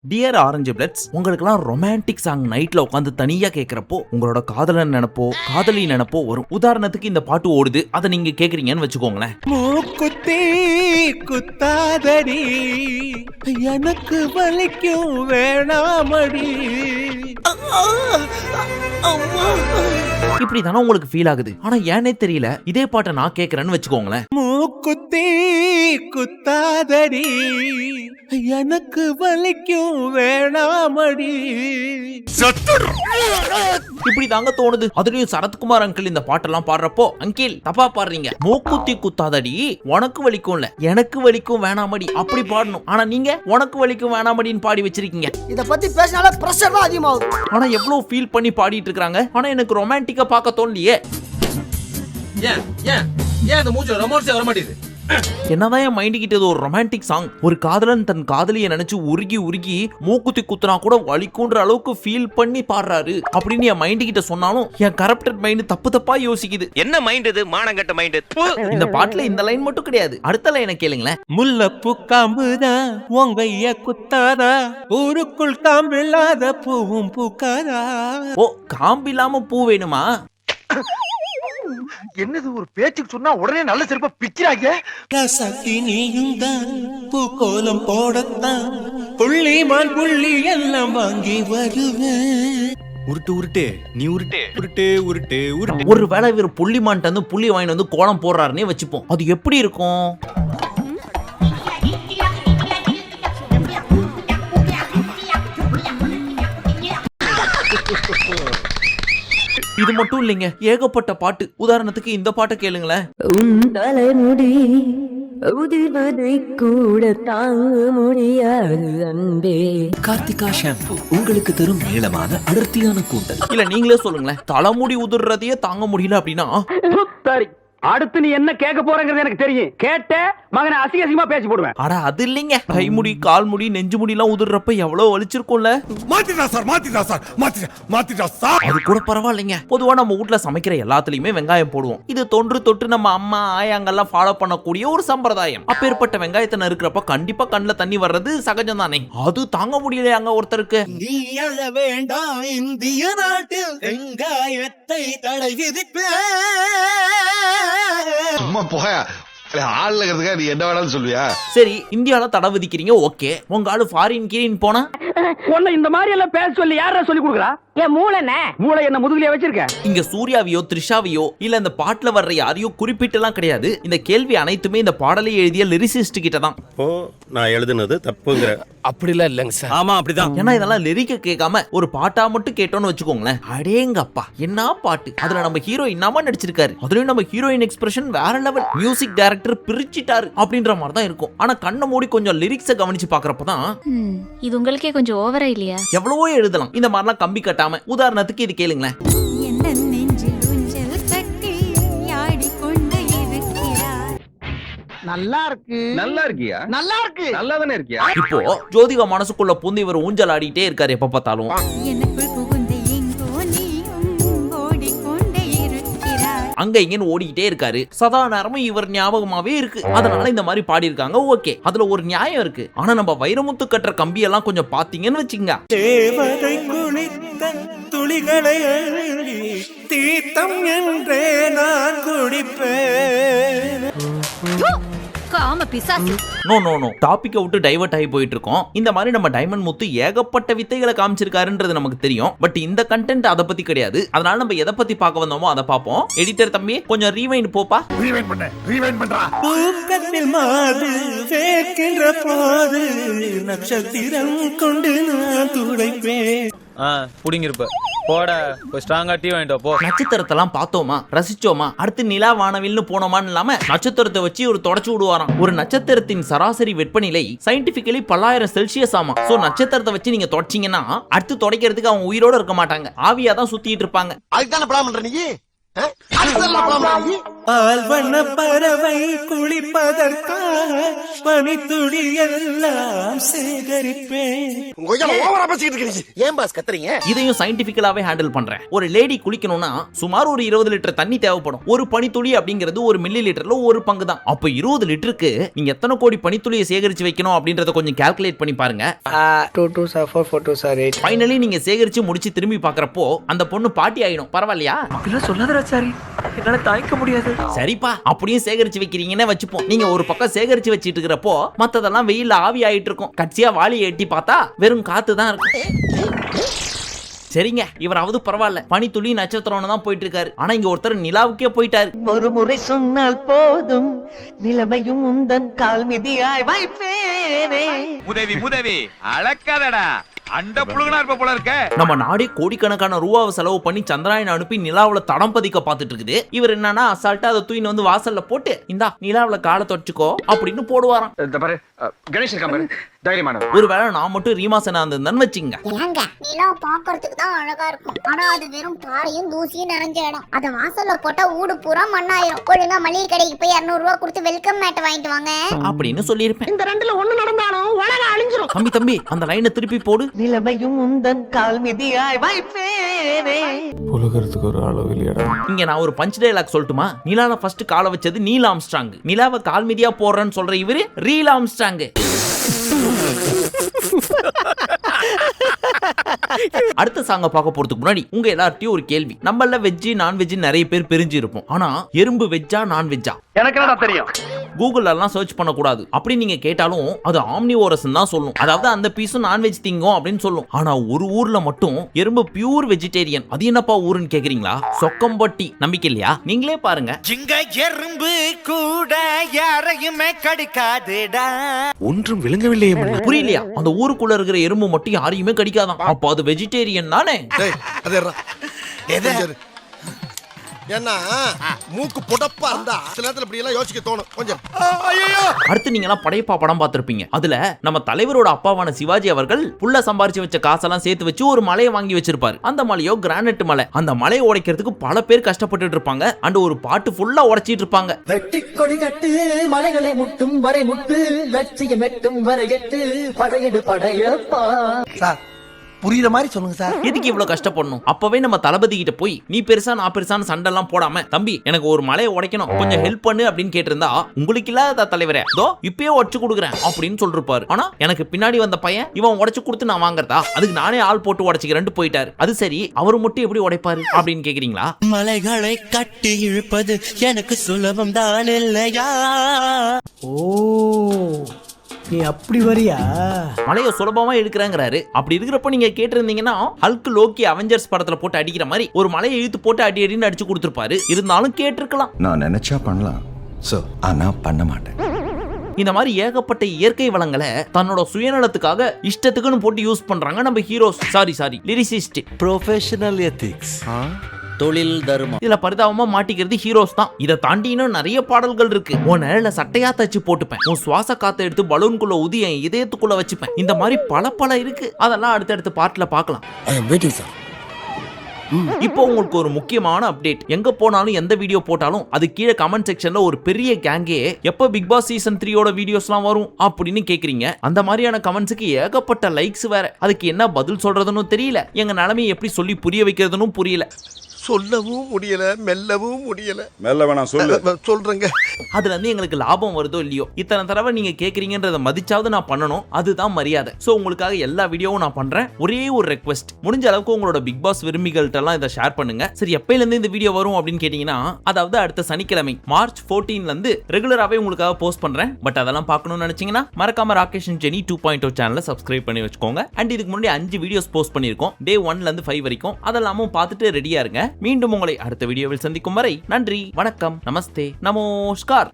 Dear orange பிளட்ஸ், உங்களுக்கெல்லாம் romantic song நைட்ல உட்காந்து தனியா கேட்கறப்போ உங்களோட காதலன் நினைப்போ காதலி நினைப்போ வரும். உதாரணத்துக்கு இந்த பாட்டு ஓடுது, அதை நீங்க கேக்குறீங்கன்னு வச்சுக்கோங்களேன். மூக்குத்தி குத்தாதடி எனக்கு வலிக்கும் வேணாமடி. இப்படி தானே உங்களுக்கு ஃபீல் ஆகுது. ஆனா ஏனே தெரியல இதே பாட்டை நான் கேக்குறேன்னு வச்சுக்கோங்களேன். மூக்குத்தி குத்தாதடி எனக்கு வலிக்கும் வேணாமடி. இப்படி தாங்க தோணுது. அதுலயும் சரத்குமார் அங்கிள் இந்த பாட்டெல்லாம் பாடுறப்போ, அங்கிள் தப்பா பாடுறீங்க, மூக்குத்தி குத்தாதடி உனக்கு வலிக்கும்ல எனக்கு வலிக்கும் வேணாமடி அப்படி பாடணும். ஆனா நீங்க உனக்கு வலிக்கும் வேணாமடின்னு பாடி வச்சிருக்கீங்க. இத பத்தி பேசினால பிரஷர் தான் அதிகமாகும். ஆனா எவ்வளவு ஃபீல் பண்ணி பாடிட்டு இருக்காங்க. ஆனா எனக்கு ரொமான்டிக்கா பார்க்க தோணலையே. ஏன் அந்த மூஞ்சில ரொமான்ஸ் வர மாட்டேங்குது? என்னதான் என் மைண்ட் கிட்ட ஒரு ரொமான்டிக் சாங், ஒரு காதலன் தன் காதலியை நினைச்சு உருகி உருகி மூக்குத்தி குத்துனா கூட வலிக்குன்ற அளவுக்கு ஃபீல் பண்ணி பாடுறாரு அப்படின்னு என் மைண்ட் கிட்ட சொன்னாலும் என் கரப்டட் மைண்ட் தப்பு தப்பா யோசிக்குது. என்ன மைண்ட் இது? மானங்கட்ட மைண்ட். இந்த பாட்டுல இந்த லைன் மட்டும் கிடையாது, அடுத்த லைனை கேளுங்களேன். முல்லப்பூ காம்புதான் உங்கைய குத்தாதா, ஊருக்குள் காம்பில்லாத பூவும் பூக்காதா. ஓ, காம்பில்லாம பூ வேணுமா? என்னது ஒரு பேச்சுக்கு சொன்னா உடனே நல்ல செருப்பா பிக்கிறாங்க. ரசத்தி நீயும் தான் பூக்கோலம் போடத்தான் புள்ளிமான் புள்ளி எல்லாம் வாங்கி வருவேன். உருட்டு உருட்டு நீ உருட்டு உருட்டு உருட்டு உருட்டு. ஒரு வேளை இவர் புள்ளிமான்ட்டு வந்து புள்ளி வாங்கிட்டு வந்து கோலம் போடுறாருன்னே வச்சுப்போம், அது எப்படி இருக்கும்? இது மட்டும் இல்லைங்க, ஏகப்பட்ட பாட்டு. உதாரணத்துக்கு இந்த பாட்டை கேளுங்களேன். உன் தலைமுடி உதிர்வதை கூட தாங்க முடியாது அன்பே. கார்த்திகா ஷாம்பு உங்களுக்கு தரும் நீளமான அடர்த்தியான கூந்தல். இல்ல நீங்களே சொல்லுங்களேன், தலைமுடி உதிர்றதையே தாங்க முடியல அப்படின்னா அடுத்து நீ என்ன கேட்க போறங்கிறது எனக்கு தெரியும். கேட்ட மகனை அசிங்கமா பேசி போடுவேன். அட அது இல்லைங்க, கைமுடி கால் முடி நெஞ்சு முடி எல்லாம் உதிர்றப்ப எவ்வளவு வலிச்சிருக்கும்ல. மாத்திட்டா சார். அது கூட பரவாயில்லைங்க. பொதுவா நம்ம வீட்டுல சமைக்கிற எல்லாத்துலயுமே வெங்காயம் போடுவோம். இது தொன்று தொட்டு நம்ம அம்மா ஆயாங்கெல்லாம் ஃபாலோ பண்ணக்கூடிய ஒரு சம்பிரதாயம். அப்பேற்பட்ட வெங்காயத்தை நறுக்கிறப்ப கண்டிப்பா கண்ணுல தண்ணி வர்றது சகஜம் தானே. அது தாங்க முடியலையாங்க ஒருத்தருக்கு. நீ அழ வேண்டாம் இந்திய நாட்டில் வெங்காயத்தை தடை விதிப்பேன். சும்மா போய ஆள்ல இருக்கிறதுக்காக நீ என்ன வேணாலும் சொல்லுவியா? சரி, இந்தியால தடை விதிக்கிறீங்க, ஓகே. உங்க ஆளு ஃபாரின் கீரின் போனா உன்னை இந்த மாதிரி எல்லாம் பேச சொல்லி யாரா சொல்லி கொடுக்குறா? என் மூளை என்ன முதுகுலயே வச்சிருக்க? இங்க சூர்யாவையோ த்ரிஷாவையோ இல்ல இந்த பாட்டுல வர்ற யாரையோ குறிப்பிட்டெல்லாம் கிடையாது. இந்த கேள்வி அனைத்துமே இந்த பாடலை எழுதிய லிரிசிஸ்ட் கிட்ட தான். ஓ, நான் எழுதுனது தப்புங்கிற? அப்படிலாம் இல்லங்க சார். ஆமா அப்படிதான். ஏன்னா இதெல்லாம் லிரிக்க கேட்காம ஒரு பாட்டா மட்டும் கேட்டோம்னு வச்சுக்கோங்களேன், அடேங்கப்பா என்ன பாட்டு. அதுல நம்ம ஹீரோ என்னமா நடிச்சிருக்காரு, அதுலயும் நம்ம ஹீரோயின் எக்ஸ்பிரஷன் வேற லெவல். மியூசிக் டைரக்டர் பிரிச்சிட்டாரு அப்படின்ற மாதிரி தான் இருக்கும். ஆனா கண்ணை மூடி கொஞ்சம் லிரிக்ஸை கவனிச்சு பாக்குறப்பதான் இது உங்களுக்கே கொஞ்சம் ஓவரா இல்லையா? எவ்வளவோ எழுதலாம் இந்த மாதிரிலாம் கம்பி கட்டாம. உதாரணத்துக்கு இது கேளுங்களேன். நல்லா இருக்கு. நல்லா இருக்கியா? நல்லா இருக்கு. நல்லா தானே இருக்கியா? இப்போ ஜோதிகா மனசுக்குள்ள பூந்து இவர் ஊஞ்சல் ஆடிட்டே இருக்காரு எப்ப பார்த்தாலும். அங்க இங்கன்னு ஓடிக்கிட்டே இருக்காரு. சதா நேரமும் இவர் ஞாபகமாவே இருக்கு. அதனால இந்த மாதிரி பாடி இருக்காங்க, ஓகே. அதுல ஒரு நியாயம் இருக்கு. ஆனா நம்ம வைரமுத்து கட்டுற கம்பி எல்லாம் கொஞ்சம் பாத்தீங்கன்னு வச்சுங்க, தேவதை குளித்த துளிகளை அள்ளி தீர்த்தம் என்றே நான் குடிப்பேன். நோ டாபிக்கை விட்டு டைவர்ட் ஆகி போயிட்டு இருக்கோம். இந்த மாதிரி நம்ம டைமண்ட் முத்து ஏகப்பட்ட வித்தைகளை காமிச்சிருக்காருன்றது நமக்கு தெரியும். பட் இந்த கண்டென்ட் அதை பத்தி கிடையாது. அதனால நம்ம எதை பத்தி பார்க்க வந்தோமோ அதை பார்ப்போம். எடிட்டர் தம்பி கொஞ்சம் ரீவைண்ட் போப்பா. ரீவைண்ட் பண்றா. பூக்கத்தில் மாது வேக்கின்ற போது நட்சத்திரம் கொண்டு நான் துடைப்பேன். புடிங்கிருப்ப போட ஸ்ட்ராங்கா டீ வாங்கிட்டு போ. நட்சத்திரத்தெல்லாம் பார்த்தோமா, ரசிச்சோமா, அடுத்து நிலா வானவில்னு போனோமான்னு இல்லாம நட்சத்திரத்தை வச்சு ஒரு தொடச்சு விடுவாராம். ஒரு நட்சத்திரத்தின் சராசரி வெப்பநிலை சயின்டிபிக்கலி 10,000 செல்சியஸ் ஆமா. சோ நட்சத்திரத்தை வச்சு நீங்க தொடச்சீங்கன்னா அடுத்து தொடக்கிறதுக்கு அவங்க உயிரோட இருக்க மாட்டாங்க, ஆவியா தான் சுத்திட்டு இருப்பாங்க. அதுக்கு தானே படம் பண்ற நீ? ஆழ்வண்ண பறவை குளிப்பதற்காக பனித்துளி எல்லாம் சேகரிப்பேன். ஏன் பாஸ் கத்துறீங்க? இதையும் சயின்டிபிக்கலாவே ஹேண்டில் பண்றேன். ஒரு லேடி குளிக்கணும்னா சுமார் ஒரு 20 லிட்டர் தண்ணி தேவைப்படும். ஒரு பனித்துளி அப்படிங்கிறது ஒரு மில்லி லிட்டர்ல ஒரு பங்கு தான். அப்ப 20 லிட்டருக்கு நீங்க எத்தனை கோடி பனித்துளியை சேகரிச்சு வைக்கணும் அப்படின்றத கொஞ்சம் கால்குலேட் பண்ணி பாருங்க. 2 2s are 4 4 2s are 8. Finally நீங்க சேகரிச்சு முடிச்சு திரும்பி பாக்குறப்போ அந்த பொண்ணு பாட்டி ஆயிடும். பரவாயில்லையா? சொல்லாதடா சாரி, என்னால தாங்கிக்க முடியாது. சரிப்பா, அப்படியே சேகரிச்சு வைக்கிறீங்கன்னு வச்சுப்போம். நீங்க ஒரு பக்கம் சேகரிச்சு வச்சிட்டு இருக்கிறப்போ மத்ததெல்லாம் வெயில்ல ஆவி ஆயிட்டு இருக்கும். கட்சியா வாளி எட்டி பார்த்தா வெறும் காத்து தான் இருக்கும். சரிங்க, இவராவது பரவாயில்ல, பனித்துளி நட்சத்திரம்னு தான் போயிட்டு இருக்காரு. ஆனா இங்க ஒருத்தர் நிலாவுக்கே போயிட்டாரு. ஒரு முறை சொன்னால் போதும், நிலைமையும் உந்தன் கால் மிதியாய் வைப்பேனே. உதவி அளக்காதடா, அண்ட புழுகனா இருப்ப போல இருக்க. நம்ம நாடே கோடிக்கணக்கான ரூபாவை செலவு பண்ணி சந்திராயன் அனுப்பி நிலாவுல தடம் பதிக்க பார்த்துட்டு இருக்குது. இவர் என்னன்னா அசால்ட்டா அதை தூக்கின்னு வந்து வாசல்ல போட்டு இந்தா நிலாவுல காலை தொட்டுக்கோ அப்படின்னு போடுவாராம். கணேஷ் இருக்காம தைரியமான ஒருவேளை நான் மட்டும் ரீமாசனா இருந்தேன்னு வச்சுங்க. ஏங்க, நிலா பாக்குறதுக்கு தான் அழகா இருக்கும், ஆனா அது வெறும் பாறையும் தூசியும் நிறைஞ்ச இடம். அத வாசல்ல போட்டா ஊடு பூரா மண்ணாயிரும். ஒழுங்கா மளிகை கடைக்கு போய் 200 ரூபாய் கொடுத்து வெல்கம் மேட் வாங்கிட்டு வாங்க அப்படின்னு சொல்லியிருப்பேன். இந்த ரெண்டுல ஒண்ணு நடந்தாலும் உலகம் அழிஞ்சிரும். தம்பி அந்த லைனை திருப்பி போடு. நிலைமையும் உந்தன் கால் மிதியாய் வைப்பேனே. உலகத்துக்கு ஒரு அளவு இல்லையடா. இங்க நான் ஒரு பஞ்ச் டயலாக் சொல்லட்டுமா? நிலால ஃபர்ஸ்ட் காலை வச்சது நீல் ஆம்ஸ்ட்ராங். நிலாவை கால் மிதியா போடுறேன்னு சொல்ற இவரு ரீல் ஆம்ஸ்ட்ராங். அடுத்த சாங்க பார்க்க போறதுக்கு முன்னாடி உங்க எல்லார்ட்டையும் ஒரு கேள்வி. நம்மள வெஜ் நான்வெஜ் நிறைய பேர் பிரிஞ்சு இருப்போம். ஆனா எறும்பு வெஜ்ஜா நான்வெஜ்ஜா? எனக்கு என்னடா தெரியும்? கூகுள்ல எல்லாம் சர்ச் பண்ண கூடாது. அப்படி நீங்க கேட்டாலும் அது ஆம்னிவோரஸ் தான் சொல்லும். அதாவது அந்த பீஸும் நான்வெஜ் திங்கும் அப்படின்னு சொல்லும். ஆனா ஒரு ஊர்ல மட்டும் எறும்பு பியூர் வெஜிடேரியன். அது என்னப்பா ஊருன்னு கேக்குறீங்களா? சொக்கம்பட்டி. நம்பிக்கை இல்லையா? நீங்களே பாருங்க. இங்க எறும்பு கூட யாரையுமே கடிக்காதுடா. ஒன்றும் விளங்கவில்லையே. புரியலையா? அந்த ஊருக்குள்ள இருக்கிற எறும்பு மட்டும் யாரையுமே கடிக்காதான். அப்ப அது வெஜிடேரியன் தானே? ஏன்னா மூக்கு புடப்பா இருந்தா சில நேரத்துல இப்படி எல்லாம் யோசிக்க தோணும் கொஞ்சம். அடுத்து நீங்க எல்லாம் படையப்பா படம் பார்த்திருப்பீங்க. அதுல நம்ம தலைவரோட அப்பாவான சிவாஜி அவர்கள் புள்ள சம்பாரிச்சு வச்ச காசெல்லாம் சேர்த்து வச்சு ஒரு மலையை வாங்கி வச்சிருப்பாரு. அந்த மலையோ கிரானைட் மலை. அந்த மலையை உடைக்கிறதுக்கு பல பேர் கஷ்டப்பட்டு இருப்பாங்க. அண்ட் ஒரு பாட்டு ஃபுல்லா உடைச்சிட்டு இருப்பாங்க. வெட்டி கொடி கட்டு மலைகளை முட்டும் வரை முட்டு, லட்சியம் எட்டும் வரை எட்டு, படையெடு படையப்பா. சார் புரியுற மாதிரி சொல்லுங்க சார். எதுக்கு இவ்வளவு கஷ்டப்படணும்? அப்பவே நம்ம தளபதி கிட்ட போய் நீ பெருசா நான் பெருசான்னு சண்டை எல்லாம் போடாம, தம்பி எனக்கு ஒரு மலையை உடைக்கணும், கொஞ்சம் ஹெல்ப் பண்ணு அப்படின்னு கேட்டிருந்தா, உங்களுக்கு இல்லாத தலைவரே தோ இப்பயே உடைச்சு கொடுக்குறேன் அப்படின்னு சொல்லிருப்பாரு. ஆனா எனக்கு பின்னாடி வந்த பையன் இவன் உடைச்சு கொடுத்து நான் வாங்குறதா, அதுக்கு நானே ஆள் போட்டு உடைச்சுக்கிறேன்னு போயிட்டாரு. அது சரி, அவரு மட்டும் எப்படி உடைப்பாரு அப்படின்னு கேக்குறீங்களா? மலைகளை கட்டி இழுப்பது எனக்கு சுலபம் தான் இல்லையா? ஓ, நீ அப்படி வரியா? மலையை சுலபமா எடுக்கிறாங்கிறாரு. அப்படி இருக்கிறப்ப நீங்க கேட்டிருந்தீங்கன்னா ஹல்க் லோக்கி அவெஞ்சர்ஸ் படத்துல போட்டு அடிக்கிற மாதிரி ஒரு மலையை இழுத்து போட்டு அடி அடின்னு அடிச்சு கொடுத்திருப்பாரு. இருந்தாலும் கேட்டிருக்கலாம். நான் நினைச்சா பண்ணலாம், ஆனா பண்ண மாட்டேன். இந்த மாதிரி ஏகப்பட்ட இயற்கை வளங்களை தன்னோட சுயநலத்துக்காக இஷ்டத்துக்குன்னு போட்டு யூஸ் பண்றாங்க நம்ம heroes. Sorry lyricist. Professional ethics, தொழில் தர்மம். இதுல பரிதாபமா மாட்டிக்கிறது ஹீரோஸ் தான். இதை தாண்டி இன்னும் நிறைய பாடல்கள் இருக்கு. உன் நிழல சட்டையா தச்சு போட்டுப்பேன், உன் சுவாச காத்த எடுத்து பலூன்குள்ள ஊதி என் இதயத்துக்குள்ள வச்சுப்பேன். இந்த மாதிரி பல இருக்கு. அதெல்லாம் அடுத்தடுத்த பார்ட்ல பார்க்கலாம். இப்போ உங்களுக்கு ஒரு முக்கியமான அப்டேட். எங்க போனாலும் எந்த வீடியோ போட்டாலும் அது கீழே கமெண்ட் செக்ஷன்ல ஒரு பெரிய கேங்கே எப்ப பிக் பாஸ் சீசன் 3 வீடியோஸ்லாம் வரும் அப்படின்னு கேக்குறீங்க. அந்த மாதிரியான கமெண்ட்ஸுக்கு ஏகப்பட்ட லைக்ஸ் வேற. அதுக்கு என்ன பதில் சொல்றதுன்னு தெரியல. எங்க நிலைமையை எப்படி சொல்லி புரிய வைக்கிறதுன்னு புரியல. சொல்லவும் முடியல, மெல்லவும் முடியல. மெல்ல வேணாம், சொல்லு. சொல்றேங்க. அதுல இருந்து எங்களுக்கு லாபம் வருதோ இல்லையோ, இத்தனை தடவை நீங்க கேக்குறீங்கன்றத மதிச்சாவது நான் பண்ணணும். அதுதான் மரியாதை. சோ உங்களுக்காக எல்லா வீடியோவும் நான் பண்றேன். ஒரே ஒரு ரெக்வெஸ்ட், முடிஞ்ச அளவுக்கு உங்களோட பிக் பாஸ் விரும்பிகள்ட்ட எல்லாம் இதை ஷேர் பண்ணுங்க. சரி, எப்பையில இருந்து இந்த வீடியோ வரும் அப்படின்னு கேட்டீங்கன்னா, அதாவது அடுத்த சனிக்கிழமை மார்ச் 14 இருந்து ரெகுலராகவே உங்களுக்காக போஸ்ட் பண்றேன். பட் அதெல்லாம் பார்க்கணும்னு நினைச்சீங்கன்னா மறக்காம ராகேஷ் அண்ட் ஜெனி 2.0 சேனலை சப்ஸ்கிரைப் பண்ணி வச்சுக்கோங்க. அண்ட் இதுக்கு முன்னாடி 5 வீடியோஸ் போஸ்ட் பண்ணிருக்கோம், டே 1ல இருந்து 5 வரைக்கும். அதெல்லாமும் பார்த்துட்டு ரெடியா இருங்க. மீண்டும் உங்களை அடுத்த வீடியோவில் சந்திக்கும் வரை நன்றி, வணக்கம், நமஸ்தே, நமஸ்கார்.